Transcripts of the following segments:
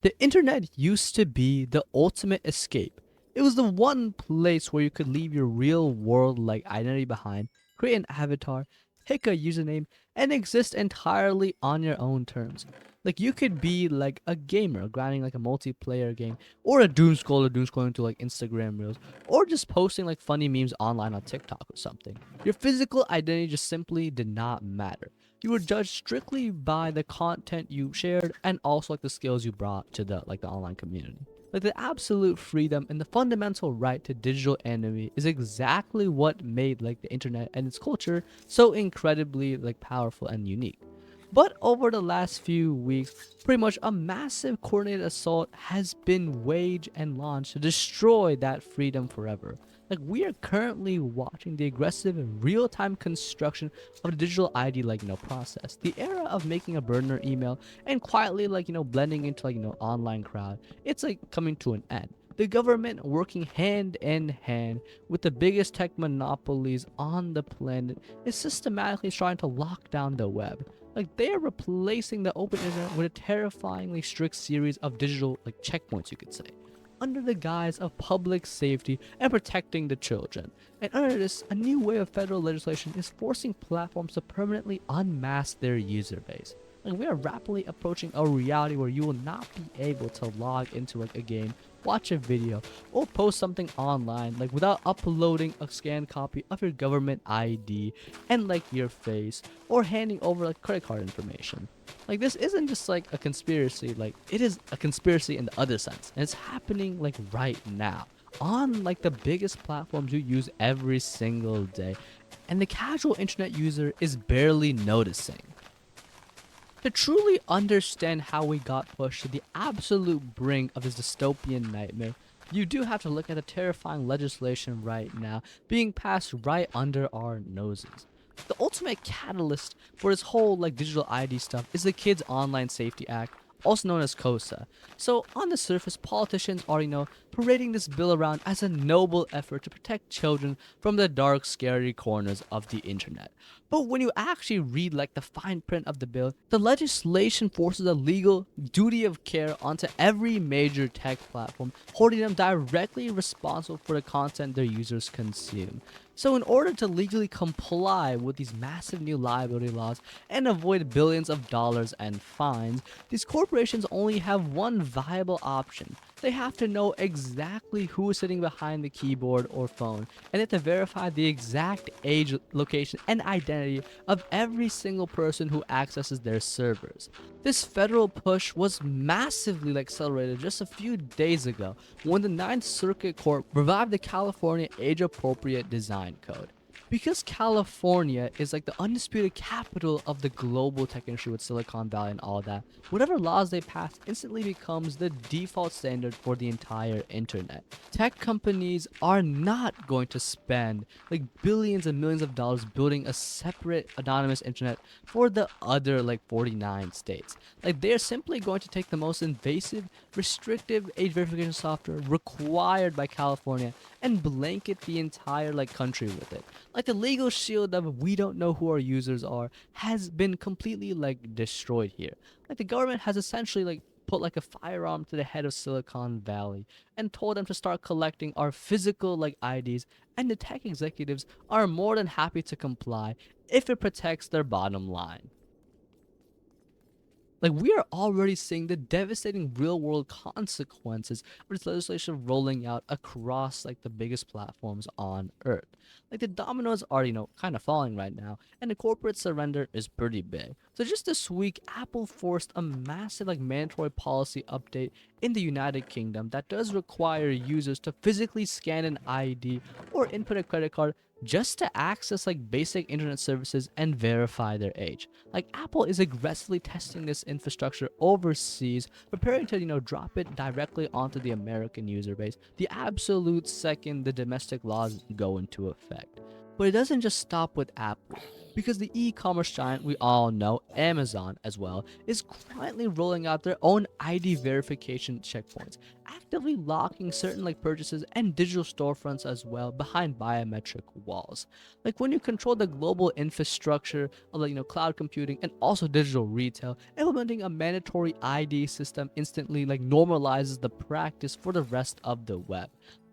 The internet used to be the ultimate escape. It was the one place where you could leave your real world like identity behind, create an avatar, pick a username, and exist entirely on your own terms. Like you could be like a gamer grinding like a multiplayer game, or a doom scrolling to like Instagram reels, or just posting like funny memes online on TikTok or something. Your physical identity just simply did not matter. You were judged strictly by the content you shared and also like the skills you brought to the online community. Like the absolute freedom and the fundamental right to digital anonymity is exactly what made like the internet and its culture so incredibly like powerful and unique. But over the last few weeks, pretty much a massive coordinated assault has been waged and launched to destroy that freedom forever. Like we are currently watching the aggressive and real-time construction of the digital ID process. The era of making a burner email and quietly blending into online crowd. It's like coming to an end. The government working hand in hand with the biggest tech monopolies on the planet is systematically trying to lock down the web. Like they are replacing the open internet with a terrifyingly strict series of digital checkpoints, you could say, under the guise of public safety and protecting the children. And under this, a new wave of federal legislation is forcing platforms to permanently unmask their user base. Like we are rapidly approaching a reality where you will not be able to log into like a game, watch a video, or post something online without uploading a scanned copy of your government ID and your face, or handing over credit card information. Like this isn't just like a conspiracy, like it is a conspiracy in the other sense, and it's happening right now on the biggest platforms you use every single day, and the casual internet user is barely noticing. To truly understand how we got pushed to the absolute brink of this dystopian nightmare, you do have to look at the terrifying legislation right now being passed right under our noses. The ultimate catalyst for this whole digital ID stuff is the Kids Online Safety Act, also known as KOSA. So on the surface, politicians are, parading this bill around as a noble effort to protect children from the dark, scary corners of the internet. But when you actually read the fine print of the bill, the legislation forces a legal duty of care onto every major tech platform, holding them directly responsible for the content their users consume. So in order to legally comply with these massive new liability laws and avoid billions of dollars and fines, these corporations only have one viable option. They have to know exactly who is sitting behind the keyboard or phone, and they have to verify the exact age, location, and identity of every single person who accesses their servers. This federal push was massively accelerated just a few days ago when the Ninth Circuit Court revived the California Age Appropriate Design Code. Because California is the undisputed capital of the global tech industry with Silicon Valley and all that, whatever laws they pass instantly becomes the default standard for the entire internet. Tech companies are not going to spend billions and millions of dollars building a separate anonymous internet for the other 49 states. They're simply going to take the most invasive, restrictive age verification software required by California and blanket the entire country with it. The legal shield of we don't know who our users are has been completely destroyed here. The government has essentially put a firearm to the head of Silicon Valley and told them to start collecting our physical IDs, and the tech executives are more than happy to comply if it protects their bottom line. We are already seeing the devastating real world consequences of this legislation rolling out across the biggest platforms on earth. The dominoes are, kind of falling right now, and the corporate surrender is pretty big. So just this week, Apple forced a massive mandatory policy update in the United Kingdom that does require users to physically scan an ID or input a credit card just to access basic internet services and verify their age. Apple is aggressively testing this infrastructure overseas, preparing to drop it directly onto the American user base the absolute second the domestic laws go into effect. But it doesn't just stop with Apple. Because the e-commerce giant we all know, Amazon as well, is quietly rolling out their own ID verification checkpoints, actively locking certain like purchases and digital storefronts as well behind biometric walls. Like when you control the global infrastructure of like cloud computing and also digital retail, implementing a mandatory ID system instantly like normalizes the practice for the rest of the web.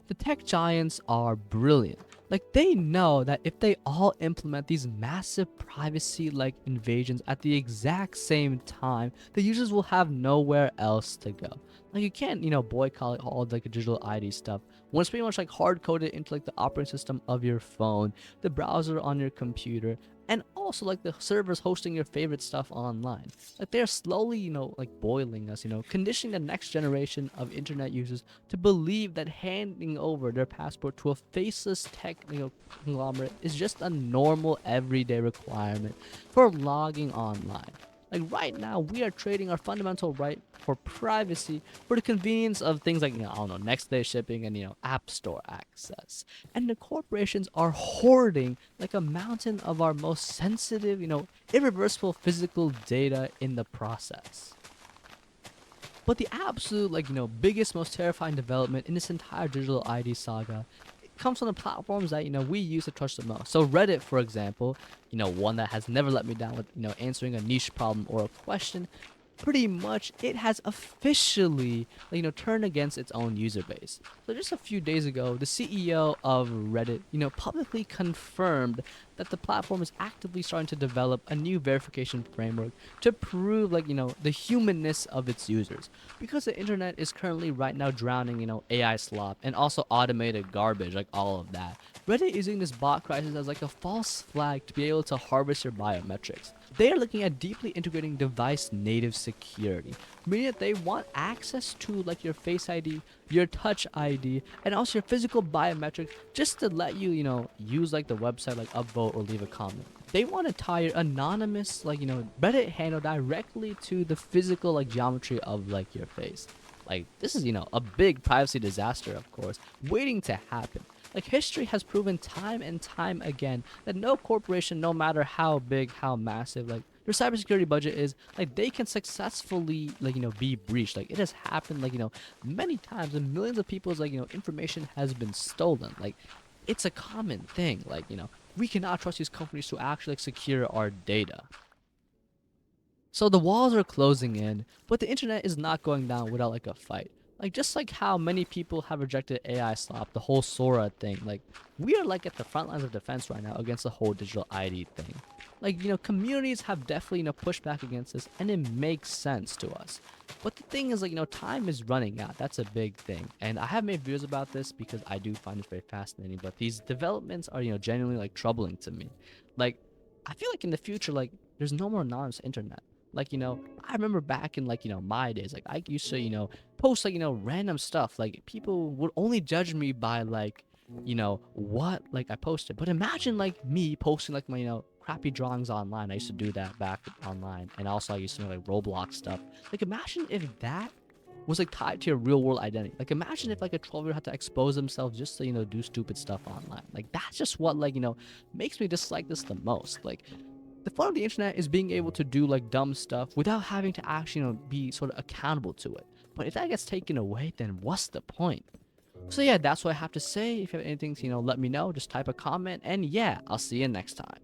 The tech giants are brilliant. Like they know that if they all implement these massive privacy like invasions at the exact same time, the users will have nowhere else to go. Like you can't, boycott all of, like the digital ID stuff when it's pretty much like hard coded into like the operating system of your phone, the browser on your computer, and also like the servers hosting your favorite stuff online. Like they're slowly, like boiling us, conditioning the next generation of internet users to believe that handing over their passport to a faceless tech conglomerate is just a normal everyday requirement for logging online. Like right now, we are trading our fundamental right for privacy for the convenience of things like, I don't know, next day shipping and, app store access. And the corporations are hoarding like a mountain of our most sensitive, irreversible physical data in the process. But the absolute, biggest, most terrifying development in this entire digital ID saga comes from the platforms that, we use to trust the most. So Reddit, for example, one that has never let me down with, answering a niche problem or a question, pretty much it has officially turned against its own user base. So just a few days ago, the CEO of Reddit publicly confirmed that the platform is actively starting to develop a new verification framework to prove the humanness of its users, because the internet is currently right now drowning AI slop and also automated garbage, like all of that. Reddit is using this bot crisis as like a false flag to be able to harvest your biometrics. They are looking at deeply integrating device native security, meaning that they want access to like your face ID, your touch ID, and also your physical biometrics just to let you, use like the website, like upvote or leave a comment. They want to tie your anonymous, Reddit handle directly to the physical, like geometry of like your face. Like this is, a big privacy disaster, of course, waiting to happen. Like history has proven time and time again that no corporation, no matter how big, how massive, like their cybersecurity budget is, like they can successfully, be breached. Like it has happened, many times, and millions of people's, information has been stolen. Like it's a common thing. Like we cannot trust these companies to actually secure our data. So the walls are closing in, but the internet is not going down without like a fight. Like just like how many people have rejected AI slop, the whole Sora thing. Like we are like at the front lines of defense right now against the whole digital ID thing. Like communities have definitely pushed back against this, and it makes sense to us. But the thing is, time is running out. That's a big thing, and I have made videos about this because I do find this very fascinating. But these developments are genuinely like troubling to me. Like I feel like in the future, like there's no more anonymous internet. Like I remember back in my days, like I used to post like random stuff. Like people would only judge me by like what like I posted. But imagine like me posting like my crappy drawings online. I used to do that back online, and also I used to make like Roblox stuff. Like imagine if that was like tied to your real world identity. Like imagine if like a 12-year-old had to expose themselves just to do stupid stuff online. Like that's just what makes me dislike this the most. Like the fun of the internet is being able to do like dumb stuff without having to actually be sort of accountable to it. But if that gets taken away, then what's the point? So yeah, that's what I have to say. If you have anything to let me know, just type a comment, and yeah, I'll see you next time.